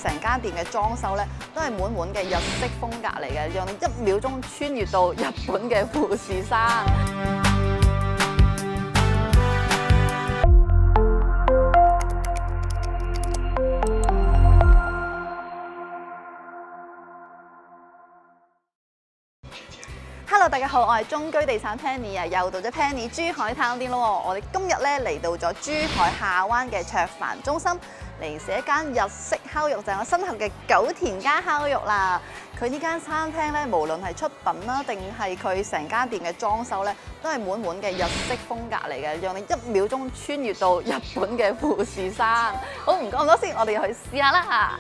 成間店嘅裝修咧，都係滿滿嘅日式風格嚟嘅，讓你一秒鐘穿越到日本嘅富士山。Hello， 大家好，我係中居地產 Penny 啊，又到咗 Penny 珠海探店咯。我哋今日咧嚟到咗珠海下灣嘅卓凡中心，嚟食一間日式烤肉，就係我身後嘅九田家烤肉啦。佢呢間餐廳咧，無論係出品啦，定係佢成間店嘅裝修咧，都係滿滿嘅日式風格嚟嘅，讓你一秒鐘穿越到日本嘅富士山。好，唔講咁多先，我哋去試下啦。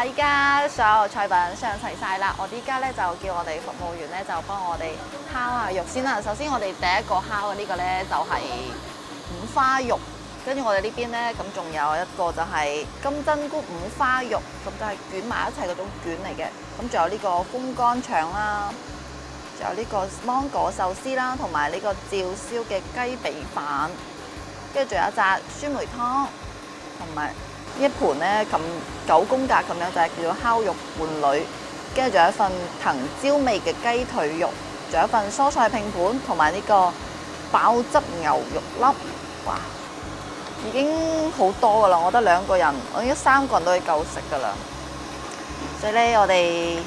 依家所有菜品上齊晒啦，我哋依家咧就叫我哋服務員咧就幫我哋烤下肉先啦。首先我哋第一個烤嘅呢個咧就係五花肉，跟住我哋呢邊咧咁仲有一個就係金針菇五花肉，咁就係捲埋一齊嗰種卷嚟嘅。咁仲有呢個風乾腸啦，仲有呢個芒果壽司啦，同埋呢個照燒嘅雞髀飯，跟住仲有一紮酸梅湯，同埋一盤咧咁9宮格咁樣就係叫做烤肉伴侶，跟住仲有一份藤椒味嘅雞腿肉，仲有一份蔬菜拼盤同埋呢個爆汁牛肉粒，哇！已經好多噶啦，我覺得2個人，我應該3個人都可以夠食噶啦。所以咧，我哋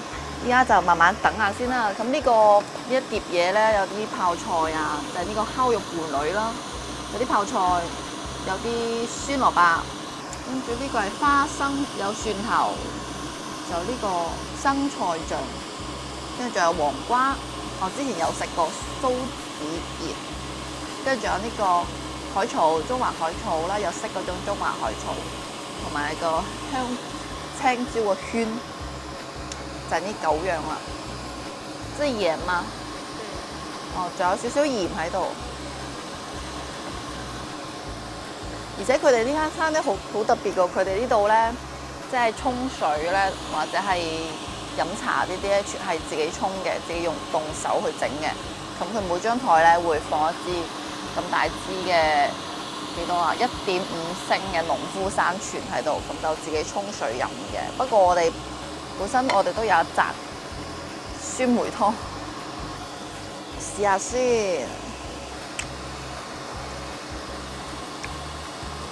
依家就慢慢等下先啦。咁呢一碟嘢咧，有啲泡菜啊，就係呢個烤肉伴侶啦，有啲泡菜，有啲酸蘿蔔。跟住呢個係花生，有蒜頭，就呢個生菜醬，跟住仲有黃瓜，我之前有食過蘇子葉，跟住仲有呢個海草，中華海草啦，有色嗰種中華海草，同埋個香青椒嘅圈，就係呢9樣啦。即係鹽嘛？哦，仲有少少鹽喺度。而且佢哋呢間餐廳好特別㗎，佢哋呢度咧，即係沖水咧，或者係飲茶呢啲咧，全係自己沖嘅，自己用動手去整嘅。咁佢每張台咧會放一支咁大支嘅幾多啊？1.5升嘅農夫山泉喺度，咁就自己沖水飲嘅。不過我哋本身我哋都有一紮酸梅湯，試下先。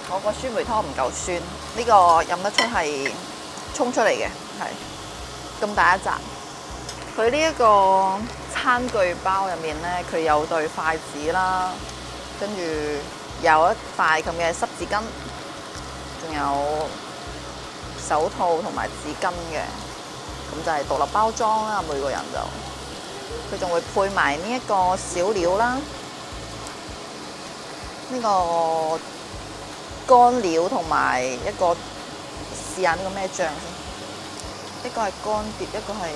我個酸梅湯唔夠酸，呢個飲得出係沖出嚟嘅，係咁大一紮。佢呢一個餐具包入面咧，佢有對筷子啦，跟住有一塊咁嘅濕紙巾，仲有手套同埋紙巾嘅，咁就係獨立包裝啦。每個人就佢仲會配埋呢一個小料啦，呢個乾料同埋一個試下呢個咩醬先，一個係乾碟，一個係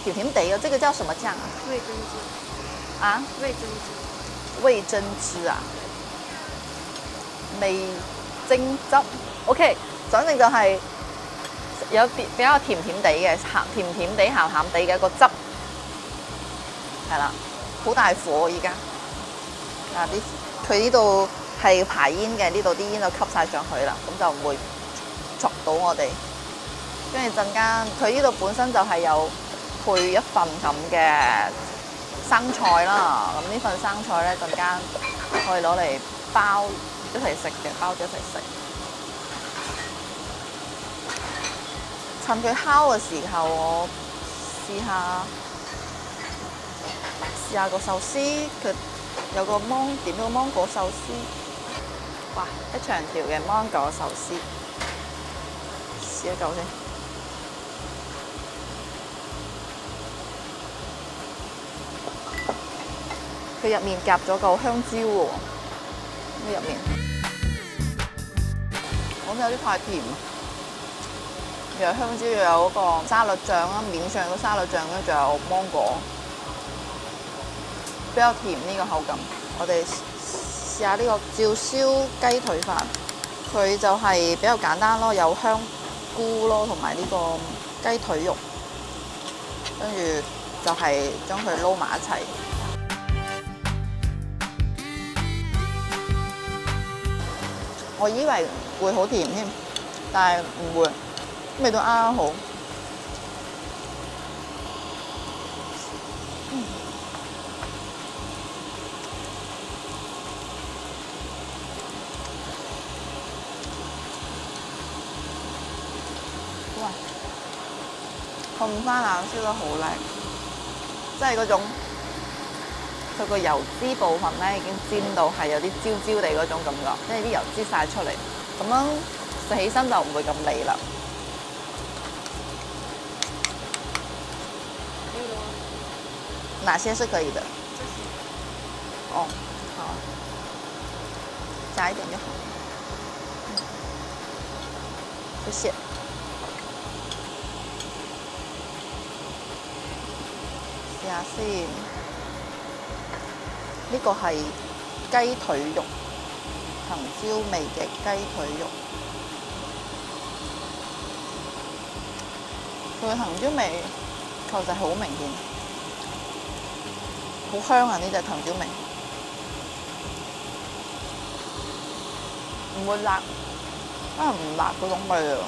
甜甜地嘅，這個叫什麼醬啊？味噌汁。啊？味噌汁。味噌汁啊？味噌汁 ，OK， 反正就係有啲比較甜甜地嘅，甜甜地、鹹鹹地嘅一個汁，係啦，好大火而家。嗱，佢呢度係排煙嘅，呢度啲煙就吸晒上去啦，咁就唔會灼到我哋。跟住陣間，佢呢度本身就係有配一份咁嘅生菜啦。咁呢份生菜咧，陣間可以攞嚟包一齊食嘅，包咗一齊食。趁佢烤嘅時候，我試下個壽司，佢有個點咗個芒果壽司，哇！一長條嘅芒果壽司，試一嚿先。佢入面夾咗嚿香蕉喎，呢入面，我覺得有啲太甜。又有香蕉，又有嗰個沙律醬啦，面上有個沙律醬，跟住仲有芒果。比較甜呢個口感。我哋試下呢個照燒雞腿飯，佢就係比較簡單咯，有香菇咯，同埋呢個雞腿肉，跟住就係將佢撈埋一齊。我以為會好甜添，但係唔會，味道啱啱好。哇！紅花腩燒得好靚，即係嗰種佢個油脂部分咧已經煎到係有啲焦焦地嗰種感覺，即係啲油脂晒出嚟，咁樣食起身就唔會咁膩啦。哪些是可以的？哦，好，加一點就好。謝謝。試下先，呢個係雞腿肉，藤椒味嘅雞腿肉。佢嘅藤椒味確實好明顯，好香啊！呢隻藤椒味，唔會辣，真係唔辣嗰種味啊！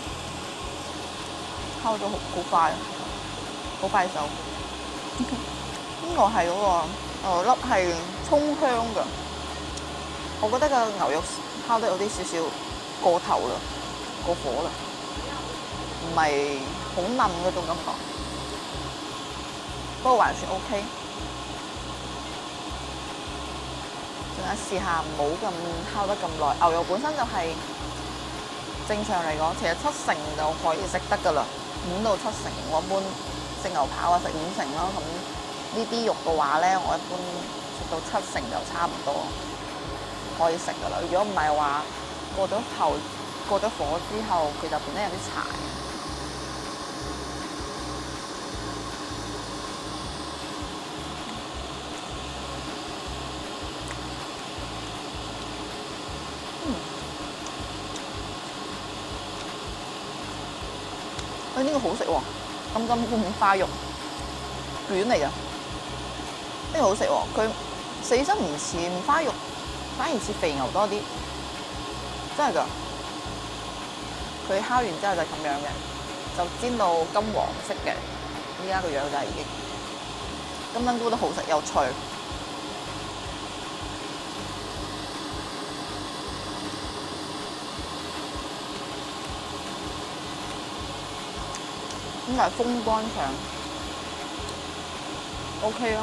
烤咗好快，好快手。呢個係嗰個粒係葱香㗎，我覺得個牛肉烤得有啲少少過頭啦，過火啦，唔係好嫩嗰種感覺，不過還算 OK。仲有試下唔好咁烤得咁耐，牛肉本身就係正常嚟講，其實70%就可以食得㗎啦，5到7成，我一般食牛扒啊食5成啦，咁呢啲肉嘅話咧，我一般食到7成就差唔多可以食㗎啦。如果唔係話過咗火之後，佢就變得有啲柴。呢個好食喎，金五花肉卷嚟㗎，呢個好食喎。佢食起身唔似五花肉，反而似肥牛多啲，真係㗎。佢烤完之後就咁樣嘅，就煎到金黃色嘅，依家個樣就係已經。金針菇都好食又脆。咁就係風乾腸 ，OK 咯，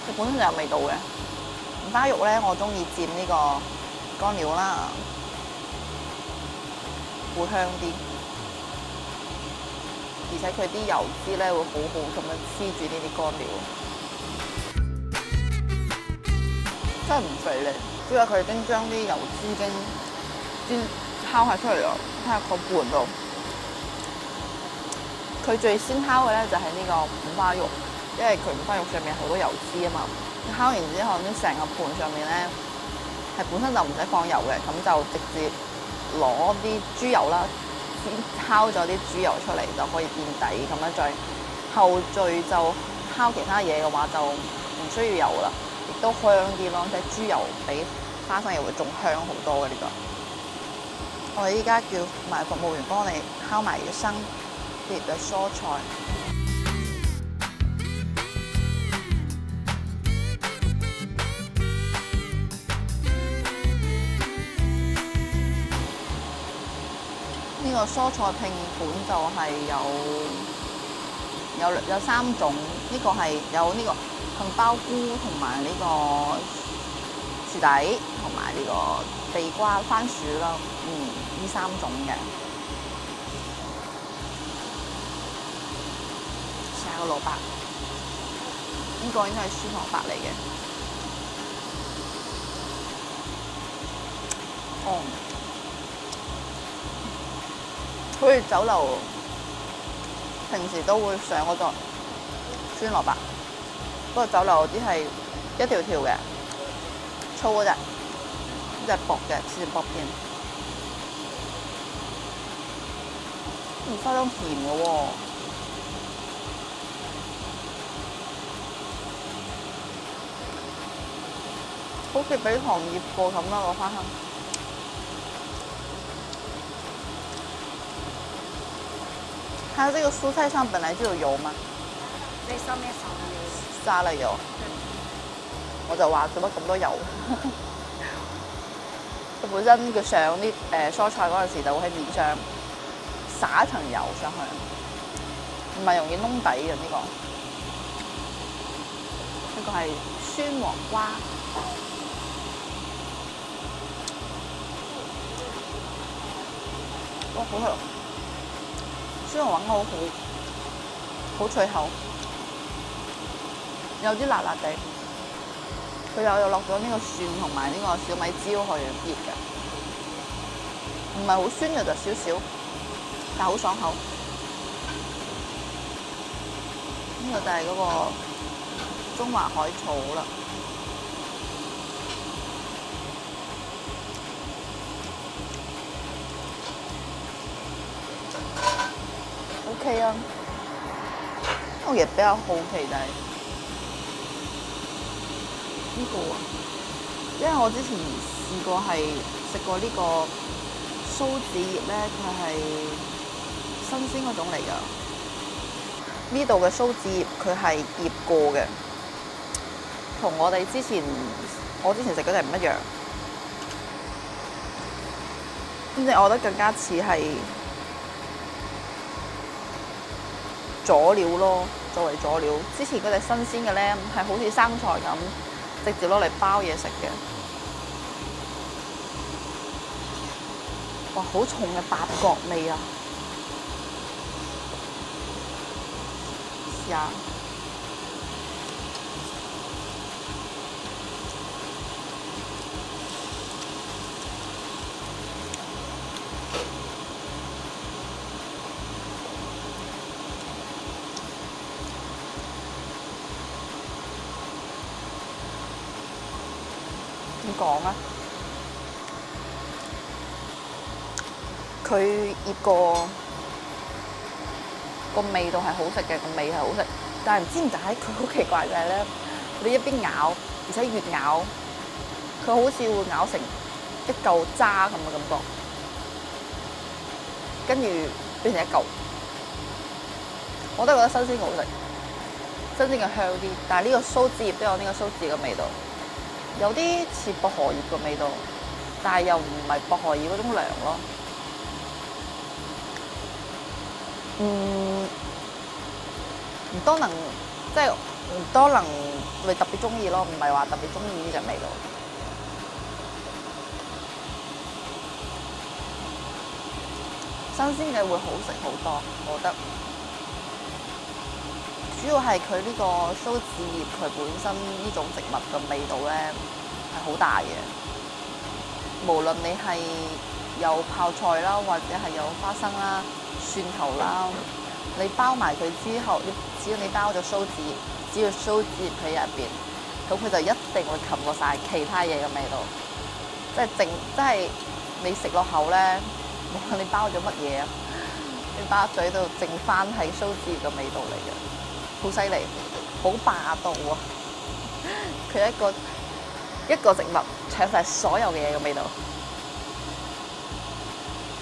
佢本身就有味道嘅。五花肉咧，我中意蘸呢個乾料啦，會香啲，而且佢啲油脂咧會好好咁樣黐住呢啲乾料，真係唔肥膩。因為佢已經將啲油脂已經煎烤下出嚟咯，睇下個盤度。佢最先烤嘅咧就係呢個五花肉，因為佢五花肉上面好多油脂啊嘛。烤完之後，呢成個盤上面咧係本身就唔使放油嘅，咁就直接攞啲豬油啦，先烤咗啲豬油出嚟就可以墊底，咁樣再後續就烤其他嘢嘅話就唔需要油啦，亦都香啲咯，即係豬油比花生油會仲香好多嘅呢個。我哋依家叫埋服務員幫我哋烤埋魚生。別嘅蔬菜，呢個蔬菜拼盤就係有3種，呢個係有呢個杏鮑菇同埋呢個薯仔同埋呢個地瓜、番薯啦，呢3種嘅。個蘿蔔，呢個應該係酸蘿蔔嚟嘅。哦，好似酒樓平時都會上嗰個酸蘿蔔，不過酒樓嗰啲係一條條嘅，粗嗰隻，呢隻薄嘅，似薄片。花生甜嘅喎，好似俾糖醃過咁啦個花生。還有這個蔬菜上本來就有油嘛？在上面撒了油。撒了油。我就話做乜咁多油？佢本身佢上啲蔬菜嗰陣時，就會喺面上撒一層油上去，唔係容易燶底嘅呢個。呢個係酸黃瓜，哇好香！酸黃瓜好脆口，有啲辣辣地。佢有落咗呢個蒜同埋呢個小米椒去醃嘅，唔係好酸嘅就少少，但係好爽口。呢個就係嗰個中華海草啦。OK 啊，我亦比較好奇就係呢個啊，因為我之前試過係食過呢個蘇子葉咧，佢係新鮮嗰種嚟㗎。呢度嘅蘇子葉佢係醃過嘅，同我之前食嗰隻唔一樣。咁即係我覺得更加似係佐料咯，作為佐料。之前嗰隻新鮮嘅咧係好似生菜咁，直接攞嚟包嘢食嘅。哇，好重嘅八角味啊！試下。點講啊？佢醃過個味道係好食嘅，個味係好食，但係唔知點解佢好奇怪就係咧，你一邊咬，而且越咬，佢好似會咬成一嚿渣咁嘅感覺，跟住變成一嚿。我都覺得新鮮好食，新鮮嘅香啲，但係呢個蘇子葉都有呢個蘇子嘅味道。有啲似薄荷葉嘅味道，但係又唔係薄荷葉嗰種涼咯。唔多能會特別中意咯，唔係話特別中意呢隻味道。新鮮嘅會好食好多，我覺得。主要係佢呢個蘇子葉，佢本身呢種植物嘅味道咧係好大嘅。無論你係有泡菜啦，或者係有花生啦、蒜頭啦，你包埋佢之後，只要你包咗蘇子葉，只要蘇子葉喺入邊，咁佢就一定會冚過晒其他嘢嘅味道。即係你食落口咧，無論你包咗乜嘢啊，你包嘴度剩翻係蘇子葉嘅味道嚟嘅。好犀利，好霸道啊！佢一個植物搶晒所有嘅嘢嘅味道。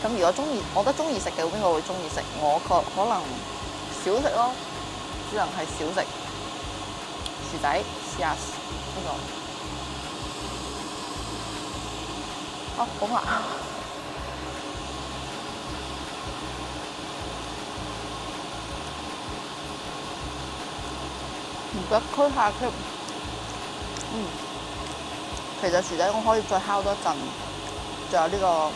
咁如果我覺得中意食嘅，邊個會中意食？我可能少食咯，只能係少食。薯仔試下呢個，哦好辣！唔得區下區，其實薯仔我可以再烤多一陣，仲有呢個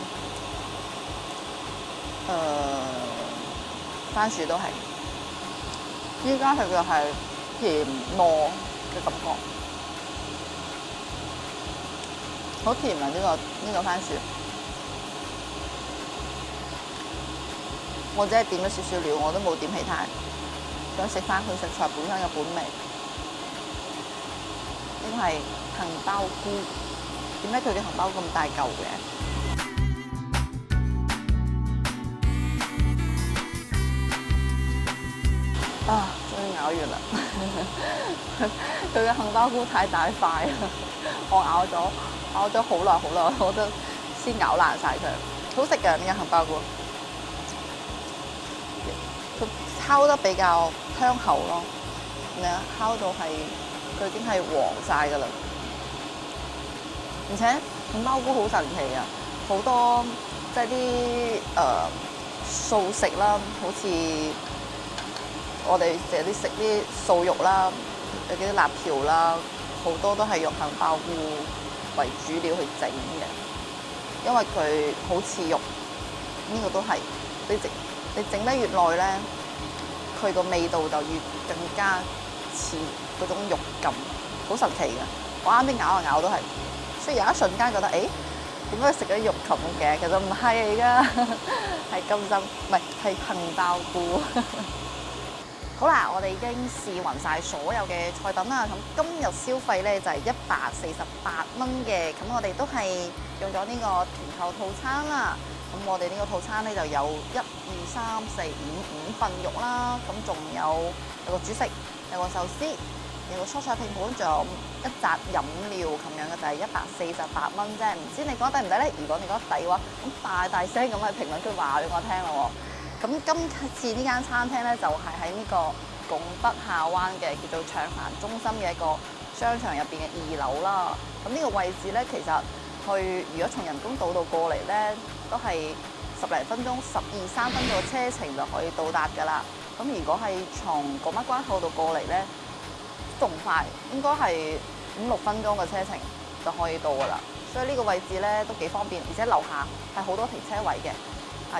番薯都係，依家食嘅係甜糯嘅感覺，好甜啊！呢個番薯，我只係點咗少少料，我都冇點其他，想食翻佢食材本身嘅本味。呢個係杏鮑菇。點解佢嘅杏鮑菇咁大嚿嘅？啊，終於咬完啦！佢嘅杏鮑菇太大塊啦，我咬咗好耐，我都先咬爛晒佢。好食嘅呢個杏鮑菇，佢烤得比較香口咯。你烤到係佢已經係黃晒㗎啦，而且杏鮑菇好神奇啊！好多即係啲素食啦，好似我哋成日啲食啲素肉啦，有啲辣條啦，好多都係用杏鮑菇為主料去整嘅，因為佢好似肉，呢個都係你整得越耐咧，佢個味道就越更加似嗰種肉感，好神奇嘅。我啱先咬都係，所以有一瞬間覺得，點解食咗肉禽嘅？其實唔係㗎，係金針，唔係杏鮑菇。好啦，我哋已經試勻晒所有嘅菜品啦。咁今日消費咧就係148蚊嘅。咁我哋都係用咗呢個團購套餐啦。咁我哋呢個套餐咧就有1、2、3、4、5份肉啦。咁仲有個主食，有個壽司，有個蔬菜拼盤，仲有一紮飲料咁樣嘅，就係148蚊啫。唔知你覺得抵唔抵咧？如果你覺得抵嘅話，咁大聲咁喺評論區話俾我聽咯。咁今次呢間餐廳咧就係喺呢個拱北下灣嘅叫做暢凡中心嘅一個商場入邊嘅2樓啦。咁呢個位置咧，其實如果從人工島度過嚟咧，都係10零分鐘、12、13分鐘嘅車程就可以到達㗎啦。咁如果係從拱北關口度過嚟咧，仲快，應該係5、6分鐘嘅車程就可以到㗎啦。所以呢個位置咧都幾方便，而且樓下係好多停車位嘅。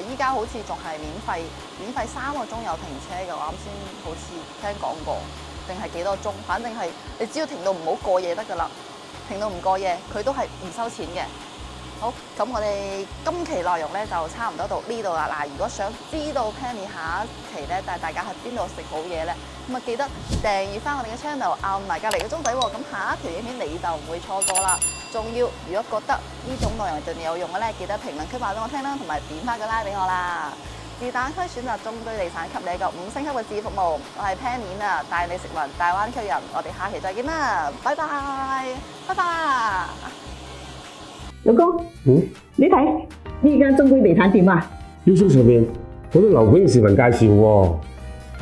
依家好似仲係免費3個鐘有停車嘅，我啱先好似聽講過，定係幾多鐘？反正係你只要停到唔好過夜得㗎啦，停到唔過夜佢都係唔收錢嘅。好，咁我哋今期內容咧就差唔多到呢度啦。嗱，如果想知道 Penny 下一期咧帶大家去邊度食好嘢咧，咁啊記得訂閱翻我哋嘅 channel， 按埋隔離嘅鐘仔喎。咁下一條影片你就唔會錯過啦。仲要，如果覺得呢種內容對你有用嘅咧，記得評論區話俾我聽啦，同埋點翻個 like 俾我啦。是但區選擇中居地產，給你一個5星級嘅置業服務。我係 Penny 啊，帶你食勻大灣區人。我哋下期再見啦，拜拜，拜拜。老公，你睇呢間中居地產點啊 ？YouTube 上面好多樓盤視頻介紹喎。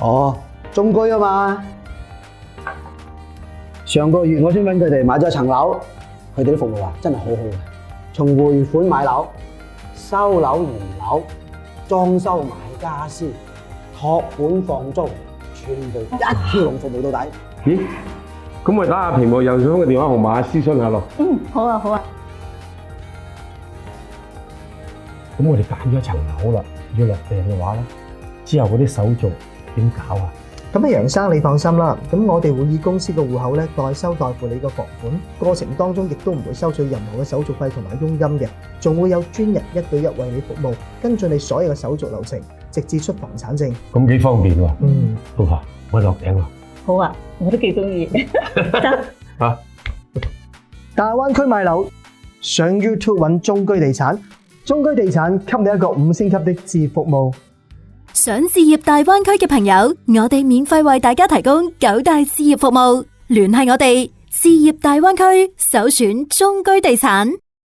哦，中居啊嘛。上個月我先揾佢哋買咗層樓，佢哋啲服務啊真係好好嘅，從匯款買樓、收樓驗樓、裝修買家私、託管放租，全部一條龍服務到底。咦？咁我打下屏幕右上嘅電話號碼諮詢下咯。好啊，好啊。咁我哋揀咗一層樓啦，要落訂嘅話咧，之後嗰啲手續點搞啊？咁啊，楊生你放心啦，咁我哋會以公司嘅戶口咧代收代付你個房款，過程當中亦都唔會收取任何嘅手續費同埋佣金嘅，仲會有專人1對1為你服務，跟進你所有嘅手續流程，直至出房產證。咁幾方便喎。老婆，我落訂啦。好啊，我都幾中意。啊！大灣區買樓，上 YouTube 揾中居地產，中居地產給你一個5星級的置業服務。想置業大灣區嘅朋友，我哋免費為大家提供9大置業服務，聯繫我哋置業大灣區，首選中居地產。